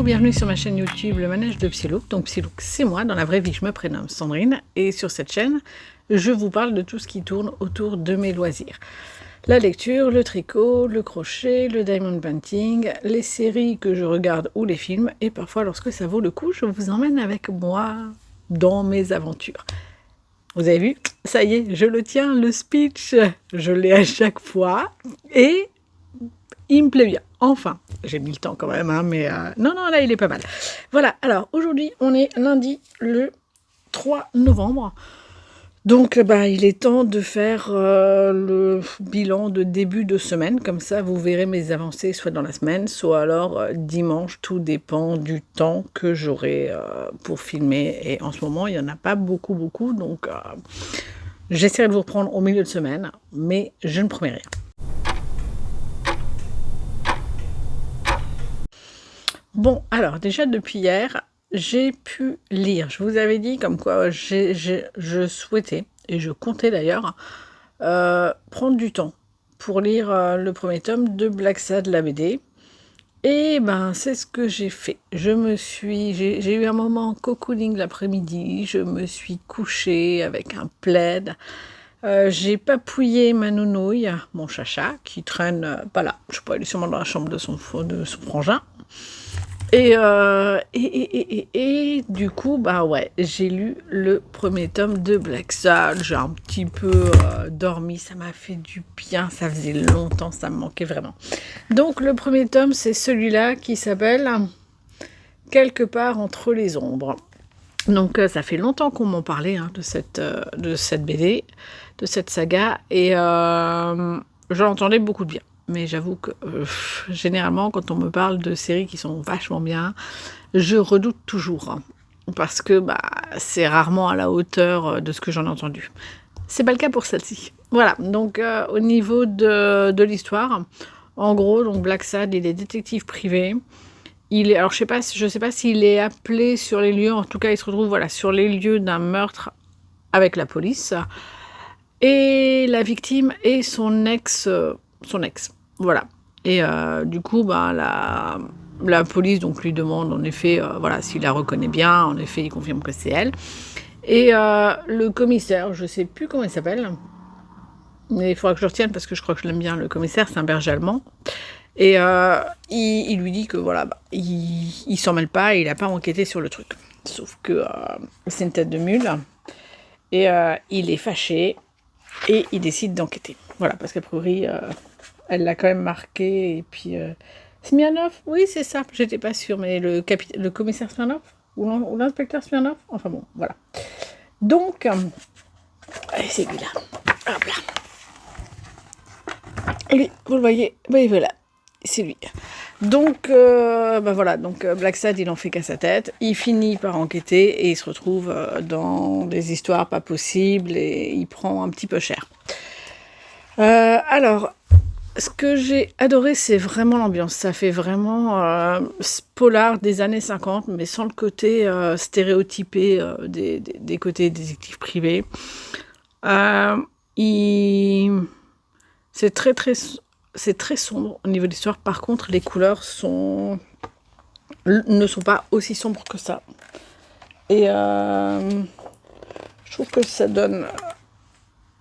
Hello, bienvenue sur ma chaîne YouTube Le Manège de Psylook. Donc Psylook, c'est moi, dans la vraie vie je me prénomme Sandrine et sur cette chaîne, je vous parle de tout ce qui tourne autour de mes loisirs. La lecture, le tricot, le crochet, le diamond painting, les séries que je regarde ou les films et parfois lorsque ça vaut le coup, je vous emmène avec moi dans mes aventures. Vous avez vu, ça y est, je le tiens, le speech, je l'ai à chaque fois et il me plaît bien. Enfin, j'ai mis le temps quand même, hein, mais non, là, il est pas mal. Voilà, alors aujourd'hui, on est lundi le 3 novembre. Donc, il est temps de faire le bilan de début de semaine. Comme ça, vous verrez mes avancées soit dans la semaine, soit alors dimanche. Tout dépend du temps que j'aurai pour filmer. Et en ce moment, il n'y en a pas beaucoup. Donc, j'essaierai de vous reprendre au milieu de semaine, mais je ne promets rien. Bon, alors déjà depuis hier, j'ai pu lire. Je vous avais dit comme quoi je souhaitais, et je comptais d'ailleurs, prendre du temps pour lire le premier tome de Black Sad, la BD. Et c'est ce que j'ai fait. J'ai eu un moment cocooning l'après-midi, je me suis couchée avec un plaid. J'ai papouillé ma nounouille, mon chacha, qui traîne pas là. Je sais pas, il est sûrement dans la chambre de son frangin. Et du coup, j'ai lu le premier tome de Black Sad. J'ai un petit peu dormi, ça m'a fait du bien, ça faisait longtemps, ça me manquait vraiment. Donc le premier tome, c'est celui-là qui s'appelle Quelque part entre les ombres. Donc ça fait longtemps qu'on m'en parlait de cette BD, de cette saga, et j'en entendais beaucoup de bien. Mais j'avoue que généralement, quand on me parle de séries qui sont vachement bien, je redoute toujours. Parce que c'est rarement à la hauteur de ce que j'en ai entendu. C'est pas le cas pour celle-ci. Voilà, donc au niveau de l'histoire, en gros, donc Black Sad, il est détective privé. Alors je sais pas s'il est appelé sur les lieux, en tout cas il se retrouve sur les lieux d'un meurtre avec la police. Et la victime est son ex. Voilà. Et du coup, la police lui demande en effet s'il la reconnaît bien. En effet, il confirme que c'est elle. Et le commissaire, je sais plus comment il s'appelle, mais il faudra que je le retienne parce que je crois que je l'aime bien. Le commissaire, c'est un berger allemand. Et il lui dit que il s'en mêle pas et il n'a pas enquêté sur le truc. Sauf que c'est une tête de mule. Et il est fâché et il décide d'enquêter. Voilà, parce qu'a priori... elle l'a quand même marqué, et puis... Smirnov, oui, c'est ça, j'étais pas sûre, mais le commissaire Smirnov, ou l'inspecteur Smirnov, enfin bon, voilà. Donc, c'est lui là, hop là. Lui, vous le voyez, voilà, c'est lui. Donc, donc Black Sad, il en fait qu'à sa tête, il finit par enquêter, et il se retrouve dans des histoires pas possibles, et il prend un petit peu cher. Alors... Ce que j'ai adoré, c'est vraiment l'ambiance. Ça fait vraiment polar des années 50, mais sans le côté stéréotypé des côtés détectives privés. C'est très sombre au niveau de l'histoire. Par contre, les couleurs ne sont pas aussi sombres que ça. Et je trouve que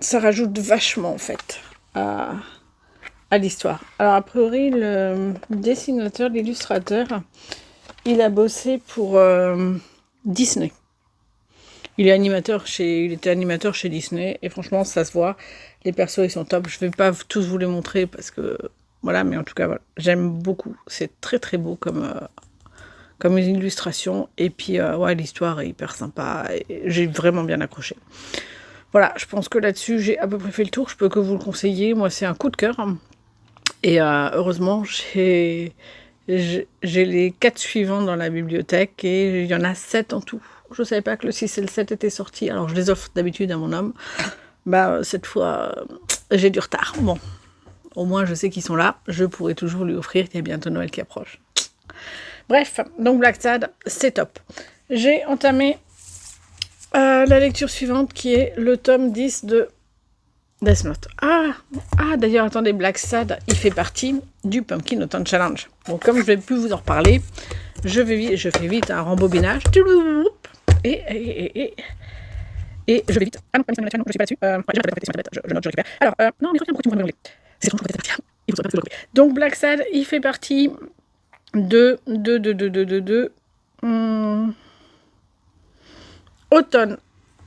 ça rajoute vachement en fait à l'histoire. Alors, a priori, le dessinateur, l'illustrateur, il a bossé pour Disney. Il était animateur chez Disney, et franchement, ça se voit. Les persos, ils sont top. Je vais pas tous vous les montrer, parce que, voilà, mais en tout cas, voilà. J'aime beaucoup. C'est très, très beau comme une illustration. Et puis, l'histoire est hyper sympa. Et j'ai vraiment bien accroché. Voilà, je pense que là-dessus, j'ai à peu près fait le tour. Je peux que vous le conseiller. Moi, c'est un coup de cœur. Et heureusement, j'ai les 4 suivants dans la bibliothèque et il y en a 7 en tout. Je ne savais pas que le 6 et le 7 étaient sortis. Alors, je les offre d'habitude à mon homme. Cette fois, j'ai du retard. Bon, au moins, je sais qu'ils sont là. Je pourrai toujours lui offrir. Il y a bientôt Noël qui approche. Bref, donc Black Sad, c'est top. J'ai entamé la lecture suivante qui est le tome 10 de Death Note. D'ailleurs, attendez, Black Sad, il fait partie du Pumpkin Autumn Challenge. Donc, comme je ne vais plus vous en reparler, je fais vite un rembobinage. Et je vais vite. Ah non, pas je suis pas là-dessus. Je note, je récupère. Alors, non, mais reviens, pourquoi tu me hurler? C'est quand je partir. Il faut pas le couper. Donc, Black Sad, il fait partie de Automne,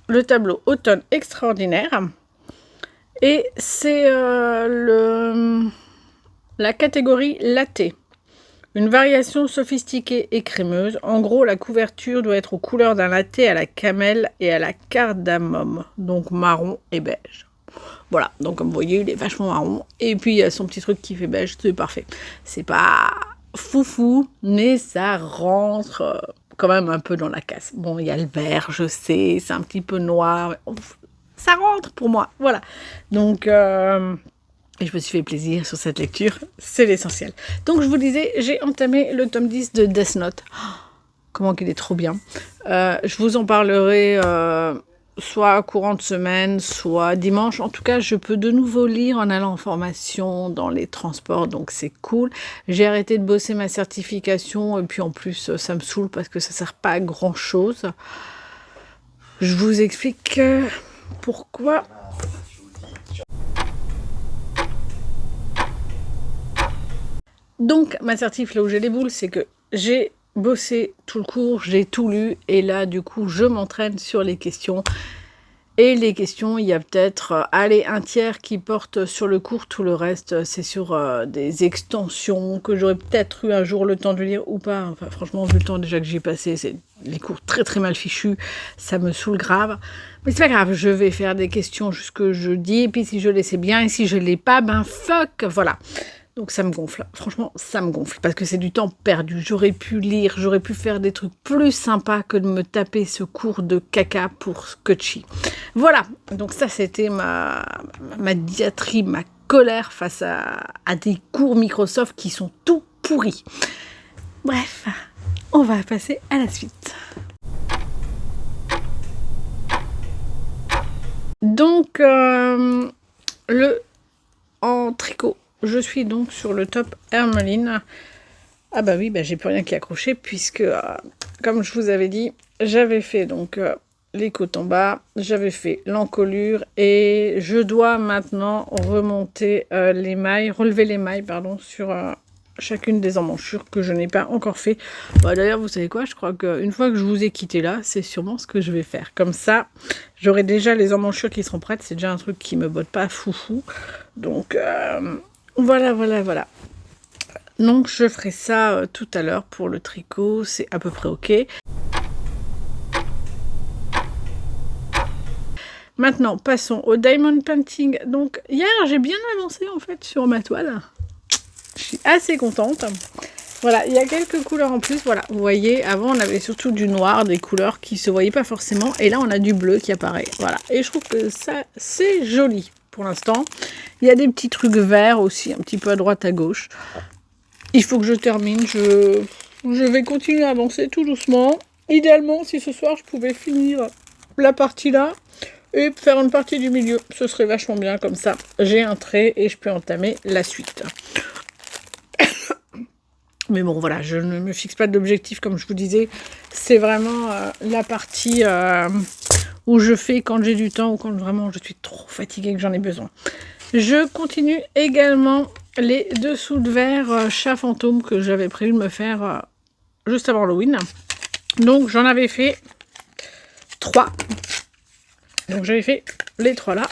le tableau Automne extraordinaire. Et c'est la catégorie latte. Une variation sophistiquée et crémeuse. En gros, la couverture doit être aux couleurs d'un latte à la camelle et à la cardamome. Donc marron et beige. Voilà, donc comme vous voyez, il est vachement marron. Et puis, il y a son petit truc qui fait beige, c'est parfait. C'est pas foufou, mais ça rentre quand même un peu dans la casse. Bon, il y a le vert, je sais, c'est un petit peu noir. Ça rentre pour moi, voilà. Donc, et je me suis fait plaisir sur cette lecture, c'est l'essentiel. Donc, je vous disais, j'ai entamé le tome 10 de Death Note. Oh, comment qu'il est trop bien. Je vous en parlerai soit courant de semaine, soit dimanche. En tout cas, je peux de nouveau lire en allant en formation dans les transports, donc c'est cool. J'ai arrêté de bosser ma certification, et puis en plus, ça me saoule parce que ça sert pas à grand-chose. Je vous explique pourquoi... Donc, ma certif, là où j'ai les boules, c'est que j'ai bossé tout le cours, j'ai tout lu, et là, du coup, je m'entraîne sur les questions. Et les questions, il y a peut-être, un tiers qui porte sur le cours, tout le reste, c'est sur des extensions que j'aurais peut-être eu un jour le temps de lire ou pas. Enfin, franchement, vu le temps déjà que j'y ai passé, c'est les cours très très mal fichus, ça me saoule grave. Mais c'est pas grave, je vais faire des questions jusque jeudi, et puis si je les sais bien, et si je l'ai pas, ben fuck, voilà. Donc ça me gonfle, franchement ça me gonfle, parce que c'est du temps perdu. J'aurais pu lire, j'aurais pu faire des trucs plus sympas que de me taper ce cours de caca pour Scotchy. Voilà, donc ça c'était ma diatribe, ma colère face à des cours Microsoft qui sont tout pourris. Bref, on va passer à la suite. Donc, en tricot, je suis donc sur le top Hermeline. Ah bah oui, bah j'ai plus rien qui accrocher puisque, comme je vous avais dit, j'avais fait donc les côtes en bas, j'avais fait l'encolure et je dois maintenant remonter relever les mailles, pardon, sur chacune des emmanchures que je n'ai pas encore fait. Bah, d'ailleurs, vous savez quoi, je crois qu'une fois que je vous ai quitté là, c'est sûrement ce que je vais faire. Comme ça, j'aurai déjà les emmanchures qui seront prêtes. C'est déjà un truc qui me botte pas foufou. Donc, voilà. Donc, je ferai ça tout à l'heure pour le tricot. C'est à peu près OK. Maintenant, passons au diamond painting. Donc, hier, j'ai bien avancé en fait sur ma toile. Je suis assez contente. Voilà, il y a quelques couleurs en plus. Voilà, vous voyez, avant, on avait surtout du noir, des couleurs qui se voyaient pas forcément. Et là, on a du bleu qui apparaît. Voilà, et je trouve que ça, c'est joli pour l'instant. Il y a des petits trucs verts aussi, un petit peu à droite, à gauche. Il faut que je termine. Je vais continuer à avancer tout doucement. Idéalement, si ce soir, je pouvais finir la partie là et faire une partie du milieu. Ce serait vachement bien comme ça. J'ai un trait et je peux entamer la suite. Mais bon, voilà, je ne me fixe pas d'objectif, comme je vous disais. C'est vraiment la partie où je fais quand j'ai du temps ou quand vraiment je suis trop fatiguée que j'en ai besoin. Je continue également les dessous de verre chat fantôme que j'avais prévu de me faire juste avant Halloween. Donc, j'en avais fait 3. Donc, j'avais fait les 3 là.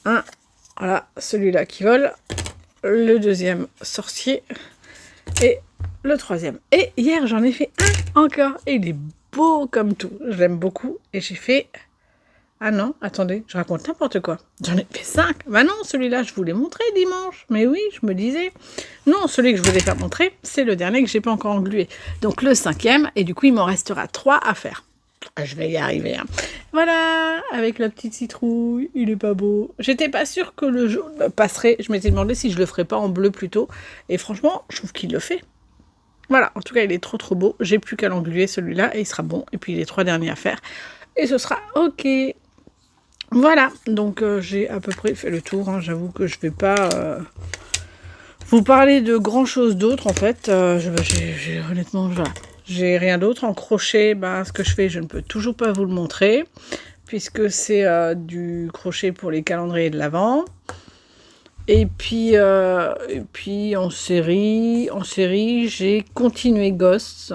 Un, voilà, celui-là qui vole. Le deuxième, sorcier. Et le troisième. Et hier, j'en ai fait un encore. Et il est beau comme tout. Je l'aime beaucoup. Et j'ai fait... Ah non, attendez, je raconte n'importe quoi. J'en ai fait 5. Bah non, celui-là, je vous l'ai montré dimanche. Mais oui, je me disais... Non, celui que je voulais faire montrer, c'est le dernier que j'ai pas encore englué. Donc le 5e. Et du coup, il m'en restera 3 à faire. Je vais y arriver. Hein. Voilà, avec la petite citrouille, il est pas beau. J'étais pas sûre que le jaune passerait. Je m'étais demandé si je le ferais pas en bleu plutôt. Et franchement, je trouve qu'il le fait. Voilà, en tout cas, il est trop beau. J'ai plus qu'à l'engluer celui-là et il sera bon. Et puis les 3 derniers à faire. Et ce sera OK. Voilà, donc j'ai à peu près fait le tour, hein. J'avoue que je vais pas vous parler de grand chose d'autre en fait. Honnêtement, voilà, j'ai rien d'autre. En crochet, ce que je fais, je ne peux toujours pas vous le montrer, puisque c'est du crochet pour les calendriers de l'Avent. Et puis en série, j'ai continué Ghosts.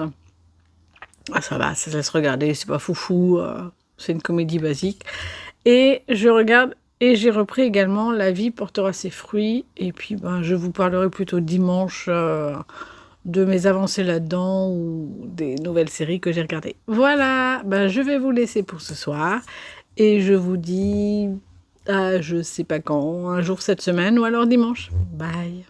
Ah, ça va, ça se laisse regarder, c'est pas foufou, c'est une comédie basique. Et je regarde, et j'ai repris également La vie portera ses fruits. Et puis, je vous parlerai plutôt dimanche de mes avancées là-dedans ou des nouvelles séries que j'ai regardées. Voilà, je vais vous laisser pour ce soir. Et je vous dis, je sais pas quand, un jour cette semaine ou alors dimanche. Bye.